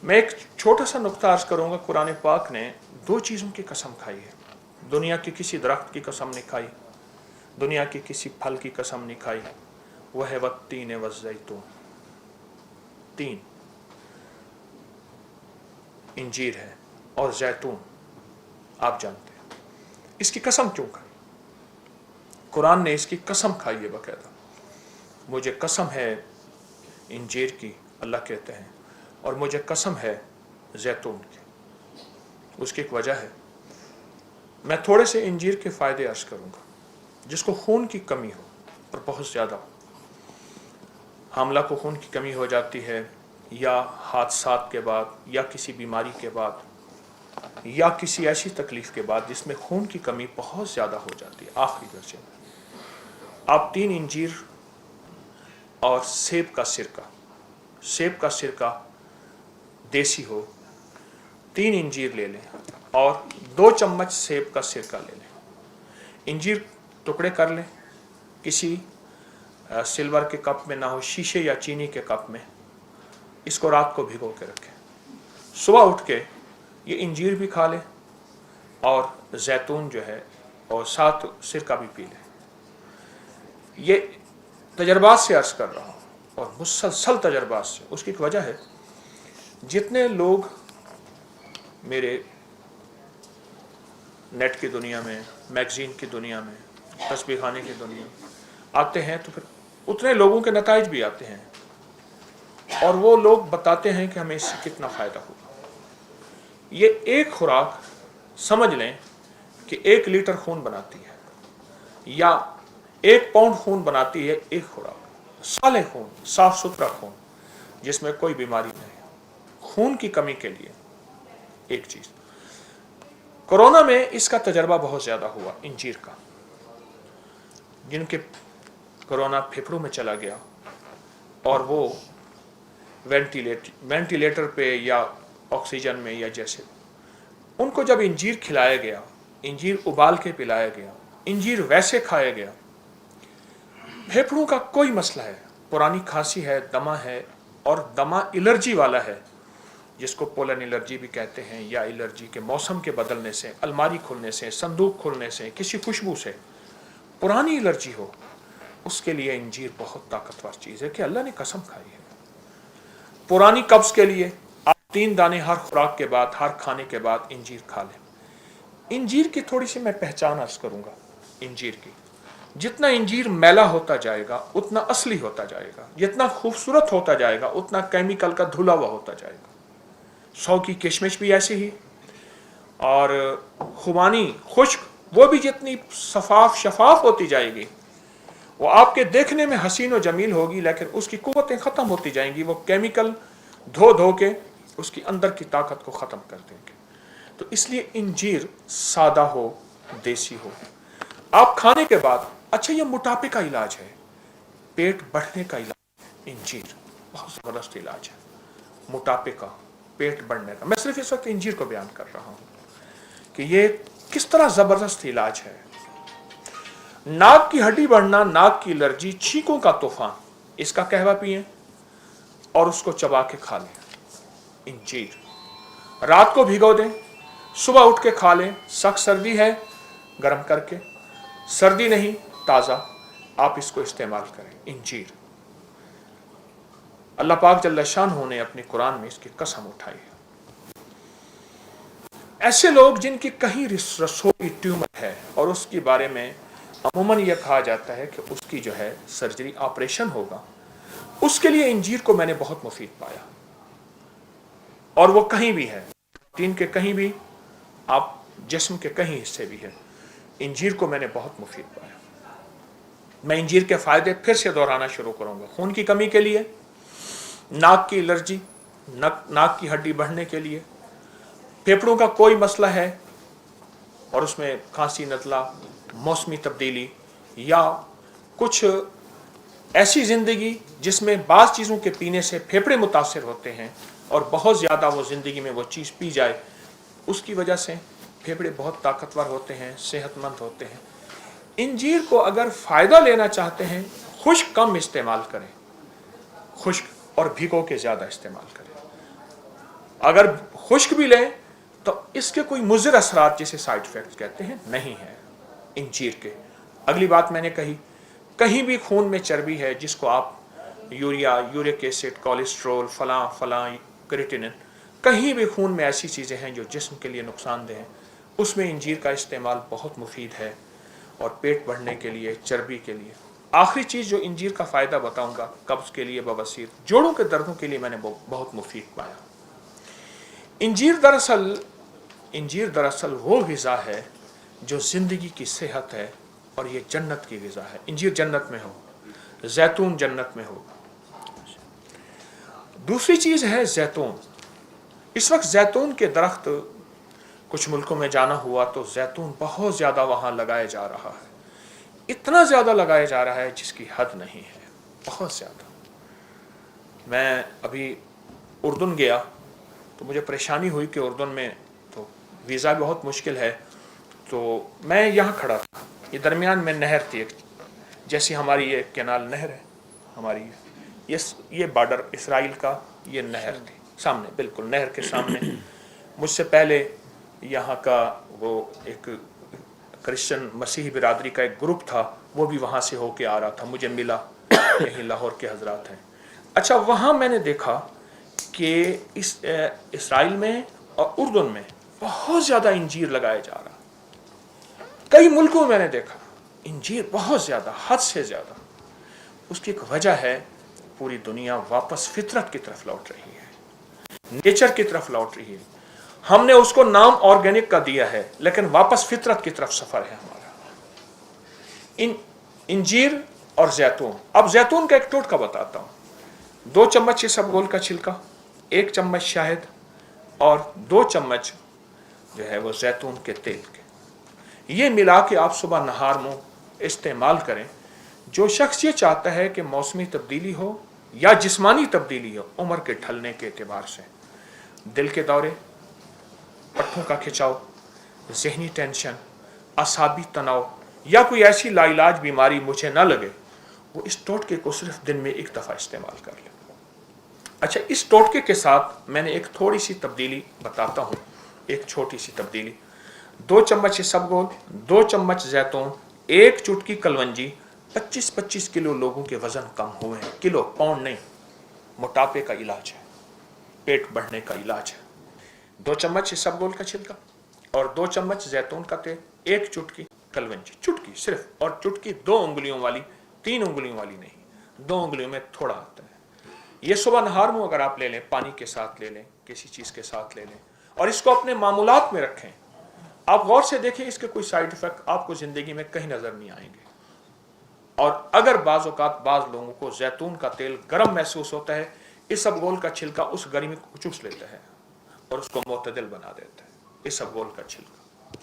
मैं एक छोटा सा नुक्ता अर्ज करूंगा। कुरान पाक ने दो चीज़ों की कसम खाई है। दुनिया के किसी दरख्त की कसम नहीं खाई, दुनिया के किसी फल की कसम नहीं खाई। वह है वत्तीन वज़ैतून, तीन, इंजीर है और जैतून। आप जानते हैं इसकी कसम क्यों खाई? कुरान ने इसकी कसम खाई है बाकायदा। मुझे कसम है इंजीर की, अल्लाह कहते हैं, और मुझे कसम है जैतून की। उसकी एक वजह है। मैं थोड़े से इंजीर के फ़ायदे अर्ज करूँगा। जिसको खून की कमी हो और बहुत ज़्यादा, हामला को खून की कमी हो जाती है, या हादसात के बाद, या किसी बीमारी के बाद, या किसी ऐसी तकलीफ़ के बाद जिसमें खून की कमी बहुत ज़्यादा हो जाती है आखिरी दर्जे में, आप 3 इंजीर और सेब का सिरका देसी हो, 3 इंजीर ले लें और 2 चम्मच सेब का सिरका ले लें। इंजीर टुकड़े कर लें, किसी सिल्वर के कप में ना हो, शीशे या चीनी के कप में। इसको रात को भिगो के रखें। सुबह उठ के ये इंजीर भी खा लें और जैतून जो है और साथ सिरका भी पी लें। ये तजर्बात से अर्ज कर रहा हूँ और मुसलसल तजर्बात से। उसकी एक वजह है, जितने लोग मेरे नेट की दुनिया में, मैगज़ीन की दुनिया में, तस्बीह खाने की दुनिया में आते हैं, तो फिर उतने लोगों के नताइज भी आते हैं और वो लोग बताते हैं कि हमें इससे कितना फ़ायदा हुआ। ये एक खुराक समझ लें कि 1 लीटर खून बनाती है, या 1 पाउंड खून बनाती है एक खुराक। साले खून, साफ सुथरा खून जिसमें कोई बीमारी नहीं। खून की कमी के लिए एक चीज़। कोरोना में इसका तजर्बा बहुत ज़्यादा हुआ इंजीर का। जिनके कोरोना फेफड़ों में चला गया और वो वेंटिलेटर पे या ऑक्सीजन में या जैसे, उनको जब इंजीर खिलाया गया, इंजीर उबाल के पिलाया गया, इंजीर वैसे खाया गया, फेफड़ों का कोई मसला है, पुरानी खांसी है, दमा है, और दमा एलर्जी वाला है, जिसको पोलन एलर्जी भी कहते हैं, या एलर्जी के मौसम के बदलने से, अलमारी खुलने से, संदूक खुलने से, किसी खुशबू से पुरानी एलर्जी हो, उसके लिए इंजीर बहुत ताकतवर चीज़ है कि अल्लाह ने कसम खाई है। पुरानी कब्ज़ के लिए आप 3 दाने हर खुराक के बाद, हर खाने के बाद इंजीर खा लें। इंजीर की थोड़ी सी मैं पहचान अर्ज करूँगा। इंजीर की, जितना इंजीर मैला होता जाएगा उतना असली होता जाएगा, जितना खूबसूरत होता जाएगा उतना केमिकल का धुला हुआ होता जाएगा। 100 की किशमिश भी ऐसी ही, और खुबानी खुश्क वो भी जितनी शफाफ होती जाएगी, वो आपके देखने में हसीन और जमील होगी, लेकिन उसकी कुव्वतें ख़त्म होती जाएंगी। वो केमिकल धो के उसकी अंदर की ताकत को ख़त्म कर देंगे। तो इसलिए इंजीर सादा हो, देसी हो, आप खाने के बाद, अच्छा ये मोटापे का इलाज है, पेट बढ़ने का इलाज, इंजीर बहुत ज़बरदस्त इलाज है मोटापे का, पेट बढ़ने का। मैं सिर्फ इस वक्त इंजीर को बयान कर रहा हूँ कि ये किस तरह ज़बरदस्त इलाज है। नाक की हड्डी बढ़ना, नाक की एलर्जी, छींकों का तूफान, इसका कहवा पिएं और उसको चबा के खा लें। इंजीर रात को भिगो दें, सुबह उठ के खा लें। सख्त सर्दी है गर्म करके, सर्दी नहीं ताज़ा, आप इसको इस्तेमाल करें। इंजीर, अल्लाह पाक जल्ल शानहू ने अपने कुरान में इसकी कसम उठाई है। ऐसे लोग जिनकी कहीं रसोई ट्यूमर है और उसके बारे में अमूमन यह कहा जाता है कि उसकी जो है सर्जरी, ऑपरेशन होगा, उसके लिए इंजीर को मैंने बहुत मुफीद पाया। और वो कहीं भी है, दिन के कहीं भी, आप जिस्म के कहीं हिस्से भी है, इंजीर को मैंने बहुत मुफीद पाया। मैं इंजीर के फ़ायदे फिर से दोहराना शुरू करूँगा। खून की कमी के लिए, नाक की एलर्जी, नाक की हड्डी बढ़ने के लिए, फेफड़ों का कोई मसला है और उसमें खांसी, नज़ला, मौसमी तब्दीली, या कुछ ऐसी ज़िंदगी जिसमें बाज़ चीज़ों के पीने से फेफड़े मुतासर होते हैं और बहुत ज़्यादा वो ज़िंदगी में वो चीज़ पी जाए, उसकी वजह से फेफड़े बहुत ताकतवर होते हैं, सेहतमंद होते हैं। इंजीर को अगर फ़ायदा लेना चाहते हैं, खुश्क कम इस्तेमाल करें, खुश्क और भिगो के ज़्यादा इस्तेमाल करें। اگر خشک بھی لیں تو اس کے کوئی مضر اثرات جسے سائیڈ افیکٹس کہتے ہیں نہیں ہے انجیر کے. اگلی بات میں نے کہی, کہیں بھی خون میں چربی ہے جس کو آپ یوریا, یورک ایسڈ, کولیسٹرول, فلاں فلاں, کریٹینن, کہیں بھی خون میں ایسی چیزیں ہیں جو جسم کے لیے نقصان دہ ہیں, اس میں انجیر کا استعمال بہت مفید ہے, اور پیٹ بڑھنے کے لیے, چربی کے لیے. آخری چیز جو انجیر کا فائدہ بتاؤں گا, قبض کے لیے, بواسیر, جوڑوں کے دردوں کے لیے میں نے بہت مفید پایا. انجیر دراصل وہ غذا ہے جو زندگی کی صحت ہے, اور یہ جنت کی غذا ہے. انجیر جنت میں ہو, زیتون جنت میں ہو. دوسری چیز ہے زیتون. اس وقت زیتون کے درخت کچھ ملکوں میں جانا ہوا تو زیتون بہت زیادہ وہاں لگایا جا رہا ہے, اتنا زیادہ لگایا جا رہا ہے جس کی حد نہیں ہے, بہت زیادہ. میں ابھی اردن گیا تو مجھے پریشانی ہوئی کہ اردن میں تو ویزا بہت مشکل ہے, تو میں یہاں کھڑا تھا, یہ درمیان میں نہر تھی, جیسی ہماری یہ کینال نہر ہے ہماری, یہ بارڈر اسرائیل کا, یہ نہر تھی سامنے, بالکل نہر کے سامنے. مجھ سے پہلے یہاں کا وہ ایک کرسچن مسیحی برادری کا ایک گروپ تھا, وہ بھی وہاں سے ہو کے آ رہا تھا, مجھے ملا, یہیں لاہور کے حضرات ہیں. اچھا, وہاں میں نے دیکھا کہ اسرائیل میں اور اردن میں بہت زیادہ انجیر لگایا جا رہا. کئی ملکوں میں نے دیکھا انجیر بہت زیادہ, حد سے زیادہ. اس کی ایک وجہ ہے, پوری دنیا واپس فطرت کی طرف لوٹ رہی ہے, نیچر کی طرف لوٹ رہی ہے. ہم نے اس کو نام آرگینک کا دیا ہے, لیکن واپس فطرت کی طرف سفر ہے ہمارا. انجیر اور زیتون. اب زیتون کا ایک ٹوٹکا بتاتا ہوں. 2 چمچ اسبگول کا چھلکا, 1 چمچ شہد, اور 2 چمچ جو ہے وہ زیتون کے تیل کے, یہ ملا کے آپ صبح نہار منہ استعمال کریں. جو شخص یہ چاہتا ہے کہ موسمی تبدیلی ہو یا جسمانی تبدیلی ہو, عمر کے ڈھلنے کے اعتبار سے, دل کے دورے, پٹھوں کا کھچاؤ, ذہنی ٹینشن, اعصابی تناؤ, یا کوئی ایسی لا علاج بیماری مجھے نہ لگے, وہ اس ٹوٹکے کو صرف دن میں 1 دفعہ استعمال کر لے. اچھا, اس ٹوٹکے کے ساتھ میں نے ایک تھوڑی سی تبدیلی بتاتا ہوں, ایک چھوٹی سی تبدیلی. 2 چمچ اسبگول, 2 چمچ زیتون, 1 چٹکی کلونجی. 25 کلو لوگوں کے وزن کم ہوئے ہیں, کلو, پاؤنڈ نہیں. موٹاپے کا علاج ہے, پیٹ بڑھنے کا علاج ہے. 2 چمچ اسبگول کا چھلکا اور 2 چمچ زیتون کا تیل, 1 چٹکی کلونجی, چٹکی صرف, اور چٹکی 2 انگلیوں والی, 3 انگلیوں والی نہیں, 2 انگلیوں میں تھوڑا آتا ہے. یہ صبح نہار منہ اگر آپ لے لیں, پانی کے ساتھ لے لیں, کسی چیز کے ساتھ لے لیں, اور اس کو اپنے معمولات میں رکھیں. آپ غور سے دیکھیں, اس کے کوئی سائیڈ افیکٹ آپ کو زندگی میں کہیں نظر نہیں آئیں گے. اور اگر بعض اوقات بعض لوگوں کو زیتون کا تیل گرم محسوس ہوتا ہے, اسبگول کا چھلکا اس گرمی کو چوس لیتا ہے اور اس کو معتدل بنا دیتا ہے. اسبگول کا چھلکا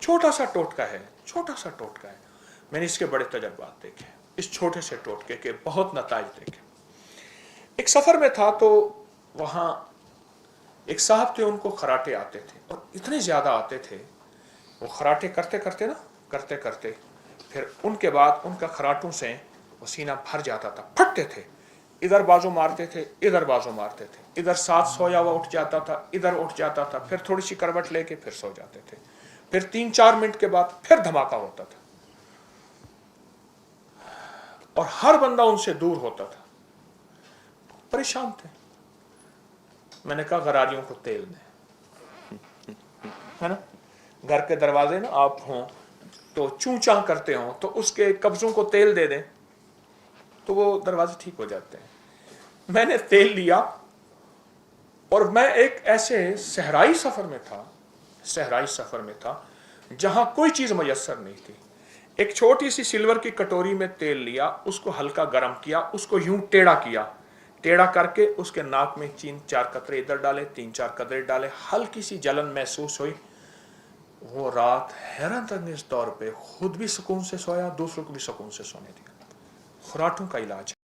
چھوٹا سا ٹوٹکا ہے, چھوٹا سا ٹوٹکا ہے. میں نے اس کے بڑے تجربات دیکھے, اس چھوٹے سے ٹوٹکے کے بہت نتائج دیکھے. ایک سفر میں تھا تو وہاں ایک صاحب تھے, ان کو خراٹے آتے تھے, اور اتنے زیادہ آتے تھے, وہ خراٹے کرتے کرتے پھر ان کے بعد ان کا خراٹوں سے وہ سینہ بھر جاتا تھا, پھٹتے تھے, ادھر بازو مارتے تھے, ادھر بازو مارتے تھے, ادھر ساتھ سویا ہوا اٹھ جاتا تھا, ادھر اٹھ جاتا تھا, پھر تھوڑی سی کروٹ لے کے پھر سو جاتے تھے, پھر 3-4 منٹ کے بعد پھر دھماکہ ہوتا تھا, اور ہر بندہ ان سے دور ہوتا تھا. پریشان تھے. میں نے کہا غراریوں کو تیل دیں, ہے نا, گھر کے دروازے نا آپ ہوں تو چوں چاں کرتے ہوں, تو اس کے قبضوں کو تیل دے دیں تو وہ دروازے ٹھیک ہو جاتے ہیں. میں نے تیل لیا, اور میں ایک ایسے صحرائی سفر میں تھا جہاں کوئی چیز میسر نہیں تھی. ایک چھوٹی سی سلور کی کٹوری میں تیل لیا, اس کو ہلکا گرم کیا, اس کو یوں ٹیڑھا کر کے اس کے ناک میں 3-4 قطرے ادھر ڈالے, 3-4 قطرے ڈالے, ہلکی سی جلن محسوس ہوئی. وہ رات حیرت انگیز طور پہ خود بھی سکون سے سویا, دوسروں کو بھی سکون سے سونے دیا. خراٹوں کا علاج ہے.